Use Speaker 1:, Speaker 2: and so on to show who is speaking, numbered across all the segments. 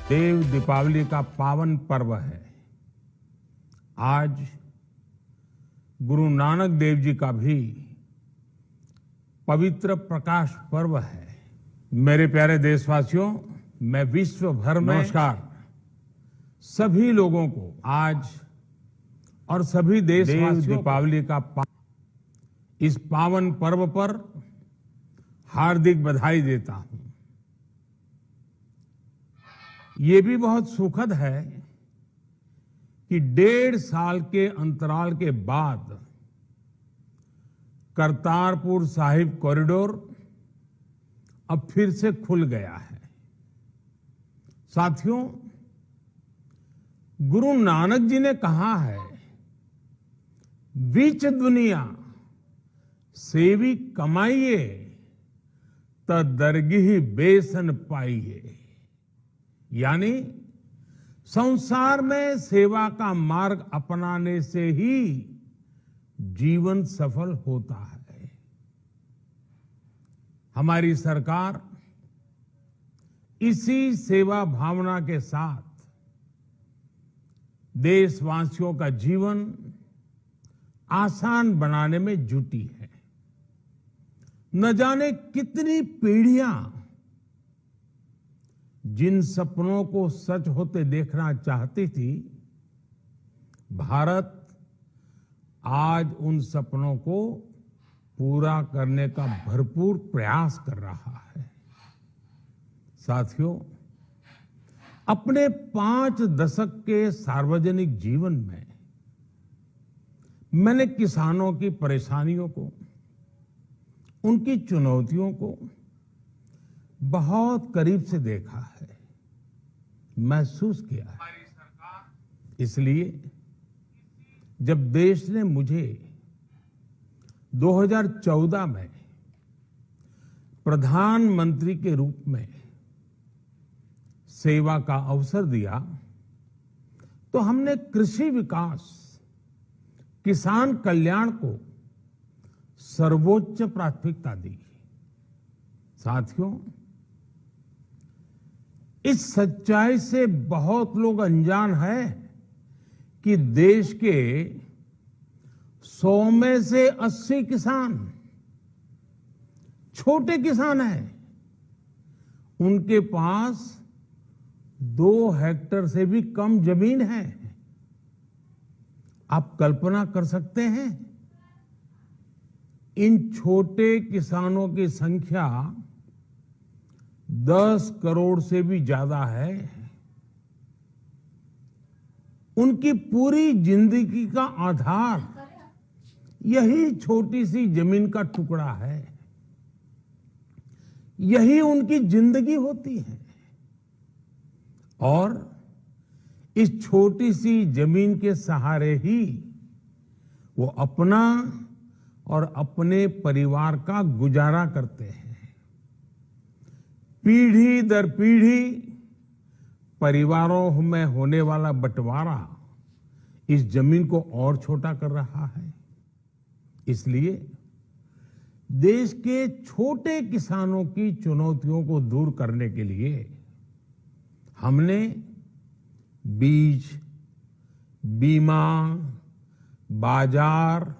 Speaker 1: देव दीपावली का पावन पर्व है। आज गुरु नानक देव जी का भी पवित्र प्रकाश पर्व है। मेरे प्यारे देशवासियों, मैं विश्व भर में नमस्कार सभी लोगों को आज और सभी देशवासियों दीपावली का इस पावन पर्व पर हार्दिक बधाई देता हूं। ये भी बहुत सुखद है कि 1.5 साल के अंतराल के बाद करतारपुर साहिब कॉरिडोर अब फिर से खुल गया है। साथियों, गुरु नानक जी ने कहा है, बीच दुनिया सेवी कमाइए त दरगिह बेसन पाइए। यानी संसार में सेवा का मार्ग अपनाने से ही जीवन सफल होता है। हमारी सरकार इसी सेवा भावना के साथ देशवासियों का जीवन आसान बनाने में जुटी है। न जाने कितनी पीढ़ियां जिन सपनों को सच होते देखना चाहती थी, भारत आज उन सपनों को पूरा करने का भरपूर प्रयास कर रहा है। साथियों, अपने 5 दशक के सार्वजनिक जीवन में मैंने किसानों की परेशानियों को, उनकी चुनौतियों को बहुत करीब से देखा है, महसूस किया है। इसलिए जब देश ने मुझे 2014 में प्रधानमंत्री के रूप में सेवा का अवसर दिया, तो हमने कृषि विकास, किसान कल्याण को सर्वोच्च प्राथमिकता दी। साथियों, इस सच्चाई से बहुत लोग अनजान हैं कि देश के 100 में से 80 किसान छोटे किसान हैं। उनके पास 2 हेक्टेयर से भी कम जमीन है। आप कल्पना कर सकते हैं, इन छोटे किसानों की संख्या 10 करोड़ से भी ज्यादा है। उनकी पूरी जिंदगी का आधार यही छोटी सी जमीन का टुकड़ा है। यही उनकी जिंदगी होती है। और इस छोटी सी जमीन के सहारे ही वो अपना और अपने परिवार का गुजारा करते हैं। पीढ़ी दर पीढ़ी परिवारों में होने वाला बंटवारा इस जमीन को और छोटा कर रहा है। इसलिए देश के छोटे किसानों की चुनौतियों को दूर करने के लिए हमने बीज, बीमा, बाजार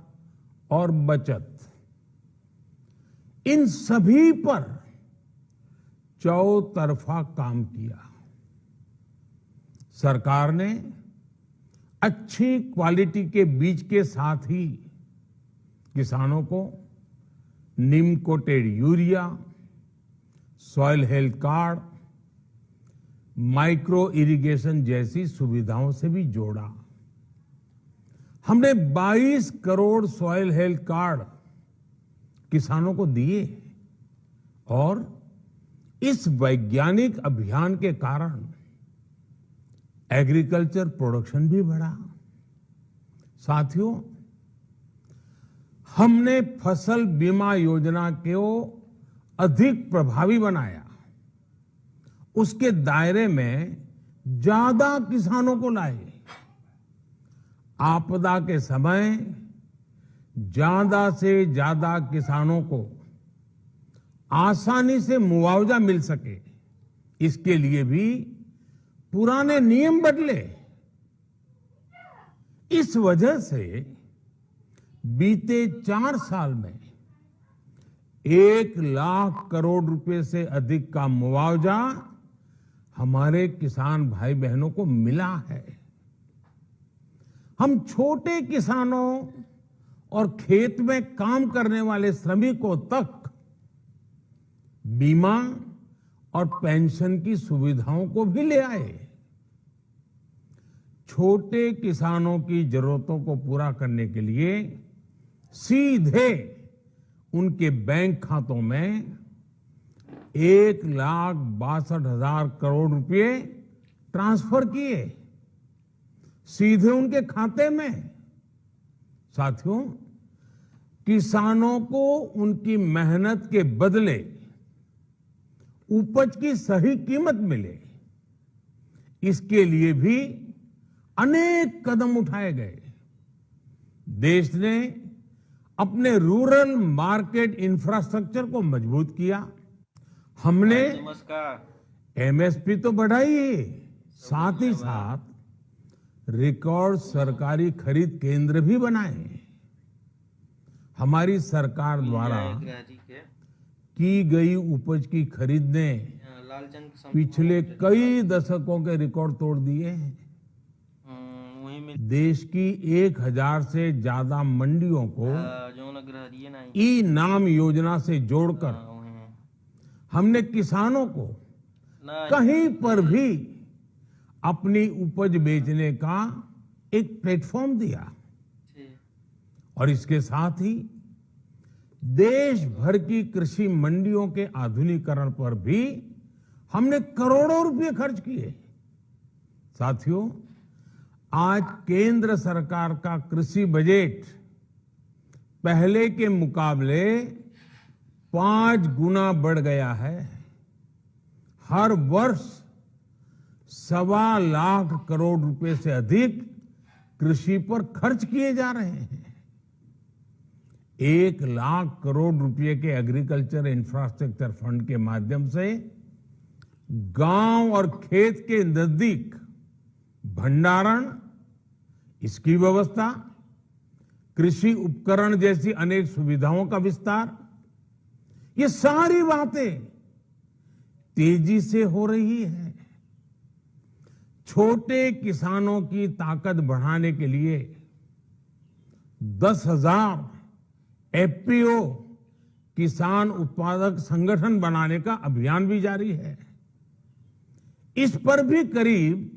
Speaker 1: और बचत, इन सभी पर चौतरफा काम किया। सरकार ने अच्छी क्वालिटी के बीज के साथ ही किसानों को नीम coated urea, soil health card, micro irrigation जैसी सुविधाओं से भी जोड़ा। हमने 22 करोड़ सॉइल हेल्थ कार्ड किसानों को दिए और इस वैज्ञानिक अभियान के कारण एग्रीकल्चर प्रोडक्शन भी बढ़ा। साथियों, हमने फसल बीमा योजना को अधिक प्रभावी बनाया। उसके दायरे में ज्यादा किसानों को लाए। आपदा के समय ज्यादा से ज्यादा किसानों को आसानी से मुआवजा मिल सके, इसके लिए भी पुराने नियम बदले। इस वजह से बीते 4 साल में 1 लाख करोड़ रुपए से अधिक का मुआवजा हमारे किसान भाई बहनों को मिला है। हम छोटे किसानों और खेत में काम करने वाले श्रमिकों तक बीमा और पेंशन की सुविधाओं को भी ले आए। छोटे किसानों की जरूरतों को पूरा करने के लिए सीधे उनके बैंक खातों में 1,62,000 करोड़ रुपए ट्रांसफर किए, सीधे उनके खाते में। साथियों, किसानों को उनकी मेहनत के बदले उपज की सही कीमत मिले, इसके लिए भी अनेक कदम उठाए गए। देश ने अपने रूरल मार्केट इंफ्रास्ट्रक्चर को मजबूत किया। हमने एमएसपी तो बढ़ाई ही, साथ ही साथ रिकॉर्ड सरकारी खरीद केंद्र भी बनाए। हमारी सरकार द्वारा की गई उपज की खरीद ने पिछले कई दशकों के रिकॉर्ड तोड़ दिए हैं। देश की 1000 से ज्यादा मंडियों को ई नाम योजना से जोड़कर हमने किसानों को कहीं पर भी अपनी उपज बेचने का एक प्लेटफॉर्म दिया। और इसके साथ ही देश भर की कृषि मंडियों के आधुनिकीकरण पर भी हमने करोड़ों रुपए खर्च किए। साथियों, आज केंद्र सरकार का कृषि बजट पहले के मुकाबले 5 गुना बढ़ गया है। हर वर्ष 1.25 लाख करोड़ रुपए से अधिक कृषि पर खर्च किए जा रहे हैं। 1 लाख करोड़ रुपए के एग्रीकल्चर इंफ्रास्ट्रक्चर फंड के माध्यम से गांव और खेत के नजदीक भंडारण, इसकी व्यवस्था, कृषि उपकरण जैसी अनेक सुविधाओं का विस्तार, ये सारी बातें तेजी से हो रही है। छोटे किसानों की ताकत बढ़ाने के लिए 10,000 एफपीओ किसान उत्पादक संगठन बनाने का अभियान भी जारी है। इस पर भी करीब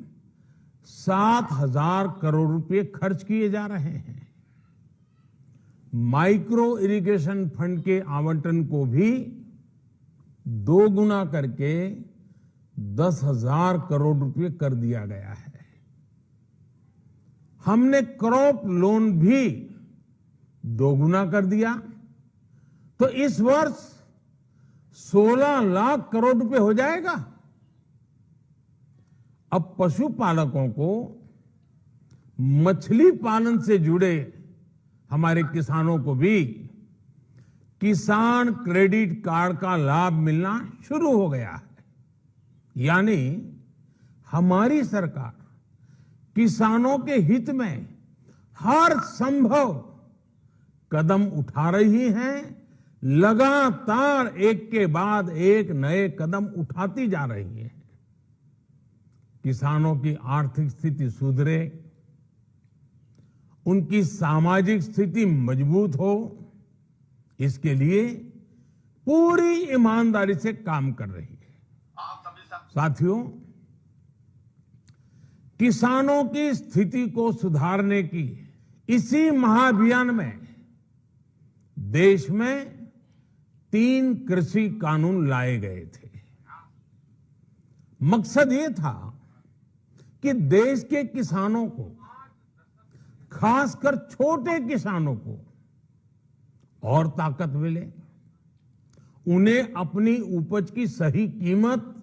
Speaker 1: 7,000 करोड़ रुपए खर्च किए जा रहे हैं। माइक्रो इरिगेशन फंड के आवंटन को भी 2 गुना करके 10,000 करोड़ रुपए कर दिया गया है। हमने क्रॉप लोन भी 2 गुना कर दिया, तो इस वर्ष 16 लाख करोड़ रुपए हो जाएगा। अब पशुपालकों को मछली पालन से जुड़े हमारे किसानों को भी किसान क्रेडिट कार्ड का लाभ मिलना शुरू हो गया है। यानी हमारी सरकार किसानों के हित में हर संभव कदम उठा रही है, लगातार एक के बाद एक नए कदम उठाती जा रही है। किसानों की आर्थिक स्थिति सुधरे, उनकी सामाजिक स्थिति मजबूत हो, इसके लिए पूरी ईमानदारी से काम कर रही है। साथियों, किसानों की स्थिति को सुधारने की इसी महाअभियान में देश में 3 कृषि कानून लाए गए थे। मकसद ये था कि देश के किसानों को, खासकर छोटे किसानों को और ताकत मिले, उन्हें अपनी उपज की सही कीमत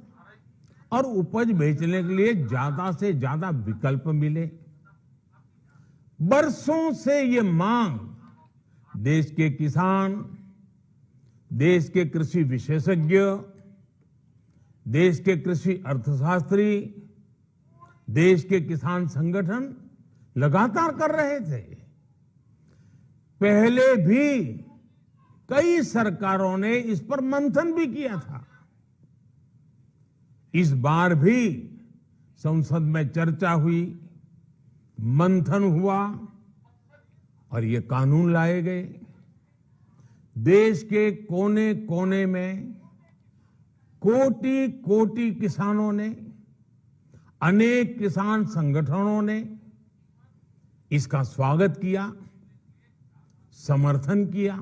Speaker 1: और उपज बेचने के लिए ज्यादा से ज्यादा विकल्प मिले। बरसों से ये मांग देश के किसान, देश के कृषि विशेषज्ञ, देश के कृषि अर्थशास्त्री देश के किसान संगठन लगातार कर रहे थे। पहले भी कई सरकारों ने इस पर मंथन भी किया था। इस बार भी संसद में चर्चा हुई, मंथन हुआ और ये कानून लाए गए। देश के कोने कोने में कोटि कोटि किसानों ने, अनेक किसान संगठनों ने इसका स्वागत किया, समर्थन किया।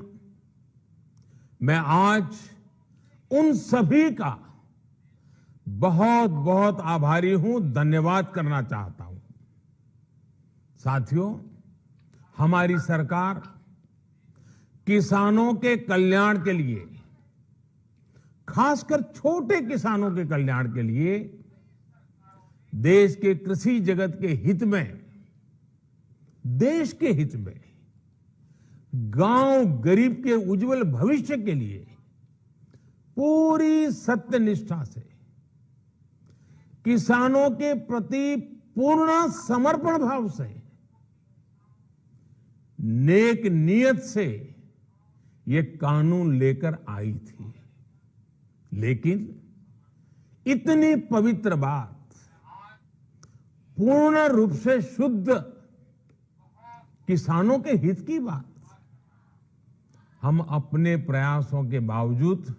Speaker 1: मैं आज उन सभी का बहुत बहुत आभारी हूं, धन्यवाद करना चाहता हूं। साथियों, हमारी सरकार किसानों के कल्याण के लिए, खासकर छोटे किसानों के कल्याण के लिए, देश के कृषि जगत के हित में, देश के हित में, गांव गरीब के उज्जवल भविष्य के लिए पूरी सत्यनिष्ठा से, किसानों के प्रति पूर्ण समर्पण भाव से, नेक नियत से ये कानून लेकर आई थी। लेकिन इतनी पवित्र बात, पूर्ण रूप से शुद्ध किसानों के हित की बात, हम अपने प्रयासों के बावजूद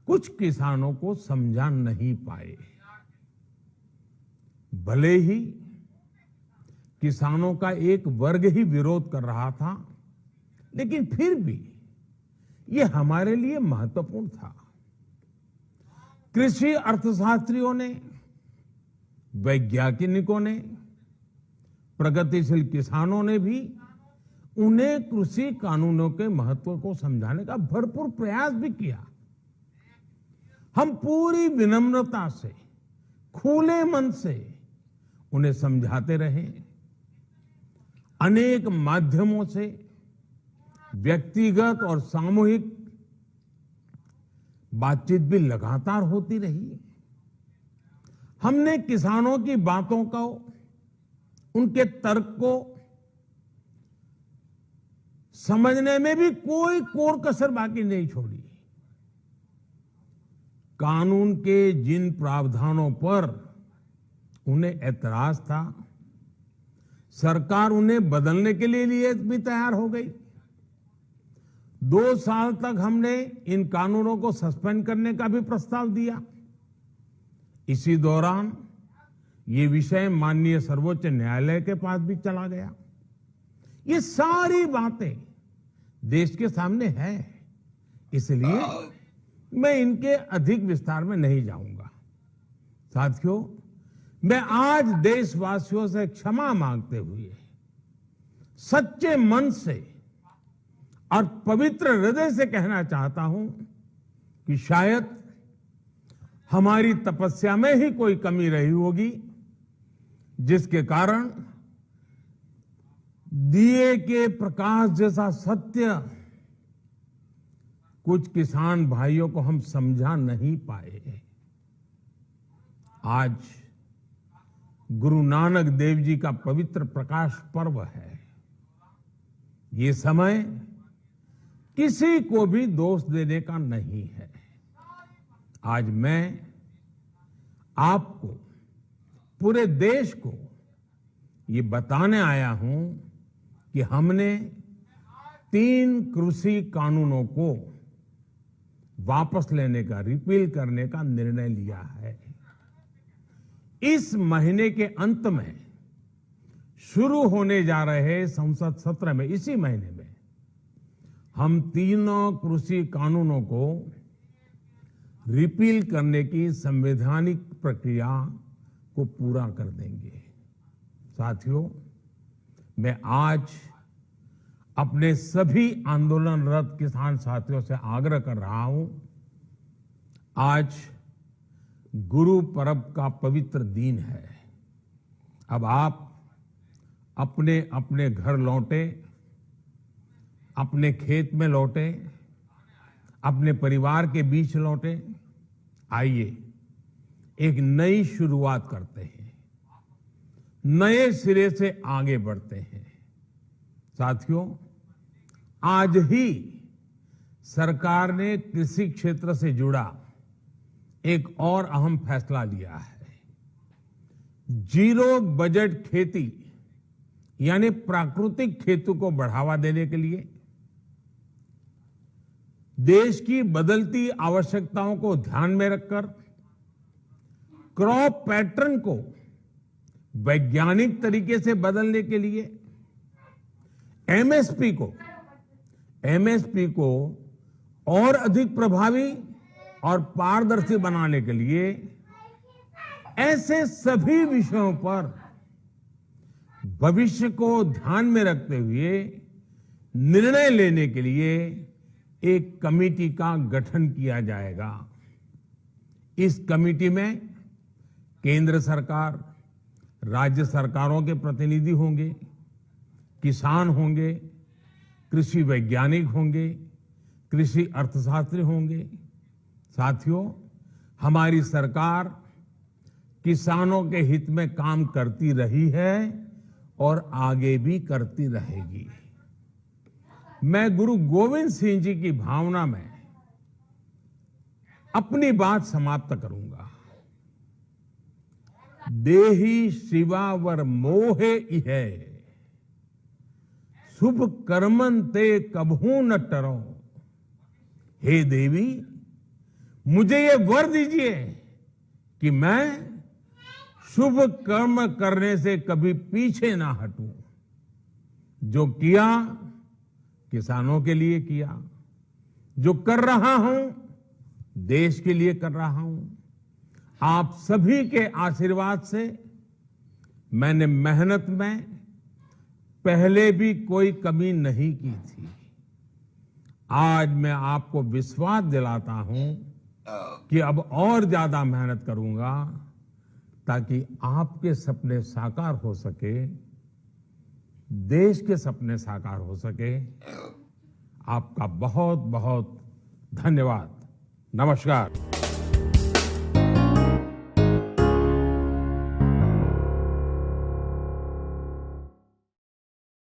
Speaker 1: कुछ किसानों को समझा नहीं पाए। भले ही किसानों का एक वर्ग ही विरोध कर रहा था, लेकिन फिर भी ये हमारे लिए महत्वपूर्ण था। कृषि अर्थशास्त्रियों ने, वैज्ञानिकों ने, प्रगतिशील किसानों ने भी उन्हें कृषि कानूनों के महत्व को समझाने का भरपूर प्रयास भी किया। हम पूरी विनम्रता से, खुले मन से उन्हें समझाते रहे। अनेक माध्यमों से व्यक्तिगत और सामूहिक बातचीत भी लगातार होती रही। हमने किसानों की बातों को, उनके तर्क को समझने में भी कोई कोर कसर बाकी नहीं छोड़ी। कानून के जिन प्रावधानों पर उन्हें ऐतराज था, सरकार उन्हें बदलने के लिए भी तैयार हो गई। 2 साल तक हमने इन कानूनों को सस्पेंड करने का भी प्रस्ताव दिया। इसी दौरान ये विषय माननीय सर्वोच्च न्यायालय के पास भी चला गया। ये सारी बातें देश के सामने है, इसलिए मैं इनके अधिक विस्तार में नहीं जाऊंगा। साथियों, मैं आज देशवासियों से क्षमा मांगते हुए सच्चे मन से और पवित्र हृदय से कहना चाहता हूं कि शायद हमारी तपस्या में ही कोई कमी रही होगी, जिसके कारण दिए के प्रकाश जैसा सत्य कुछ किसान भाइयों को हम समझा नहीं पाए। आज गुरु नानक देव जी का पवित्र प्रकाश पर्व है। ये समय किसी को भी दोष देने का नहीं है। आज मैं आपको, पूरे देश को ये बताने आया हूं कि हमने 3 कृषि कानूनों को वापस लेने का, रिपील करने का निर्णय लिया है। इस महीने के अंत में शुरू होने जा रहे संसद सत्र में, इसी महीने में, हम 3 कृषि कानूनों को रिपील करने की संवैधानिक प्रक्रिया को पूरा कर देंगे। साथियों, मैं आज अपने सभी आंदोलनरत किसान साथियों से आग्रह कर रहा हूं, आज गुरु पर्व का पवित्र दिन है। अब आप अपने अपने घर लौटे, अपने खेत में लौटे, अपने परिवार के बीच लौटे। आइए एक नई शुरुआत करते हैं। नए सिरे से आगे बढ़ते हैं। साथियों, आज ही सरकार ने कृषि क्षेत्र से जुड़ा एक और अहम फैसला लिया है। जीरो बजट खेती यानी प्राकृतिक खेती को बढ़ावा देने के लिए देश की बदलती आवश्यकताओं को ध्यान में रखकर क्रॉप पैटर्न को वैज्ञानिक तरीके से बदलने के लिए एमएसपी को और अधिक प्रभावी और पारदर्शी बनाने के लिए ऐसे सभी विषयों पर भविष्य को ध्यान में रखते हुए निर्णय लेने के लिए एक कमेटी का गठन किया जाएगा। इस कमेटी में केंद्र सरकार, राज्य सरकारों के प्रतिनिधि होंगे, किसान होंगे, कृषि वैज्ञानिक होंगे, कृषि अर्थशास्त्री होंगे। साथियों, हमारी सरकार किसानों के हित में काम करती रही है और आगे भी करती रहेगी। मैं गुरु गोविंद सिंह जी की भावना में अपनी बात समाप्त करूंगा। देहि शिवावर मोहे इहे, शुभ कर्मन ते कबहू न टरो। हे देवी, मुझे ये वर दीजिए कि मैं शुभ कर्म करने से कभी पीछे ना हटूं। जो किया किसानों के लिए किया, जो कर रहा हूं देश के लिए कर रहा हूं। आप सभी के आशीर्वाद से मैंने मेहनत में पहले भी कोई कमी नहीं की थी। आज मैं आपको विश्वास दिलाता हूं कि अब और ज्यादा मेहनत करूंगा ताकि आपके सपने साकार हो सके, देश के सपने साकार हो सके। आपका बहुत बहुत धन्यवाद। नमस्कार।